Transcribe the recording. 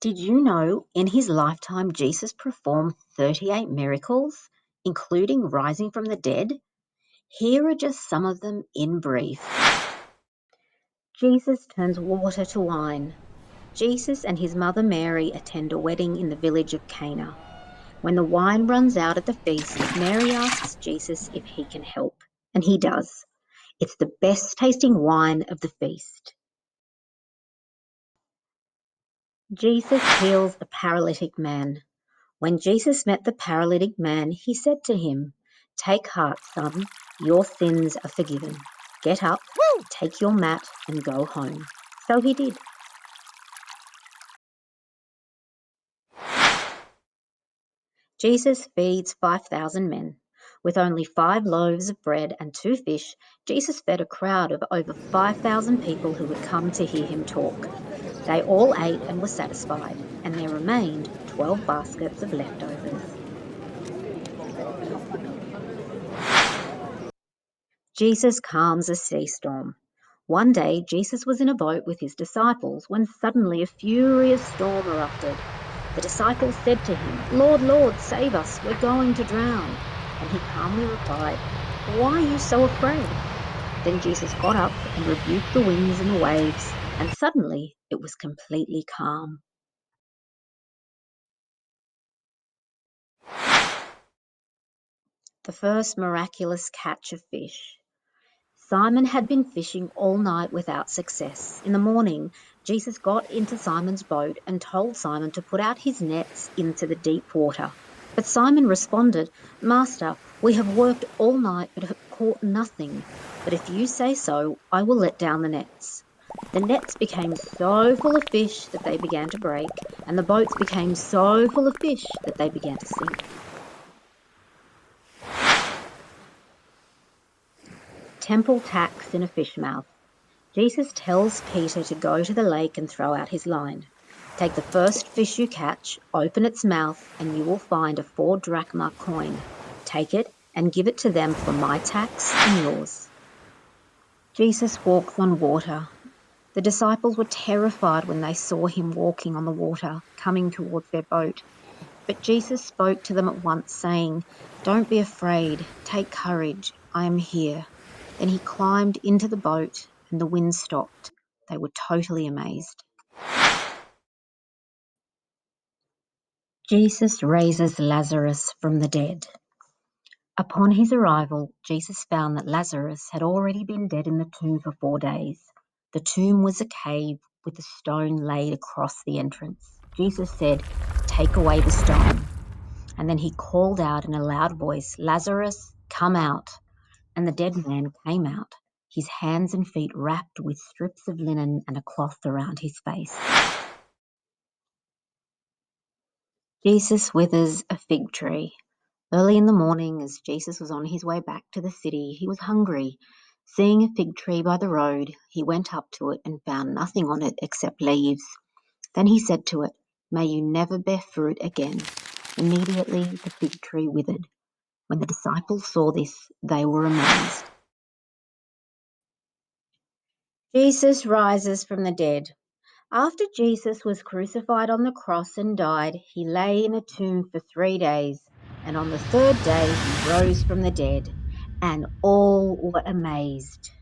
Did you know in his lifetime Jesus performed 38 miracles, including rising from the dead? Here are just some of them in brief. Jesus turns water to wine. Jesus and his mother Mary attend a wedding in the village of Cana. When the wine runs out at the feast, Mary asks Jesus if he can help, and he does. It's the best tasting wine of the feast. Jesus heals a paralytic man. When Jesus met the paralytic man, he said to him, "Take heart, son, your sins are forgiven. Get up, take your mat, and go home." So he did. Jesus feeds 5,000 men. With only 5 loaves of bread and 2 fish, Jesus fed a crowd of over 5,000 people who had come to hear him talk. They all ate and were satisfied, and there remained 12 baskets of leftovers. Jesus calms a sea storm. One day, Jesus was in a boat with his disciples when suddenly a furious storm erupted. The disciples said to him, "Lord, Lord, save us, we're going to drown." And he calmly replied, "Why are you so afraid?" Then Jesus got up and rebuked the winds and the waves, and suddenly it was completely calm. The first miraculous catch of fish. Simon had been fishing all night without success. In the morning, Jesus got into Simon's boat and told Simon to put out his nets into the deep water. But Simon responded, "Master, we have worked all night but have caught nothing. But if you say so, I will let down the nets." The nets became so full of fish that they began to break, and the boats became so full of fish that they began to sink. Temple tax in a fish mouth. Jesus tells Peter to go to the lake and throw out his line. Take the first fish you catch, open its mouth, and you will find a 4 drachma coin. Take it and give it to them for my tax and yours. Jesus walks on water. The disciples were terrified when they saw him walking on the water, coming towards their boat. But Jesus spoke to them at once, saying, "Don't be afraid. Take courage. I am here." Then he climbed into the boat and the wind stopped. They were totally amazed. Jesus raises Lazarus from the dead. Upon his arrival, Jesus found that Lazarus had already been dead in the tomb for 4 days. The tomb was a cave with a stone laid across the entrance. Jesus said, "Take away the stone." And then he called out in a loud voice, "Lazarus, come out." And the dead man came out, his hands and feet wrapped with strips of linen and a cloth around his face. Jesus withers a fig tree. Early in the morning, as Jesus was on his way back to the city, he was hungry. Seeing a fig tree by the road, he went up to it and found nothing on it except leaves. Then he said to it, "May you never bear fruit again." Immediately the fig tree withered. When the disciples saw this, they were amazed. Jesus rises from the dead. After Jesus was crucified on the cross and died, he lay in a tomb for 3 days, and on the third day he rose from the dead, and all were amazed.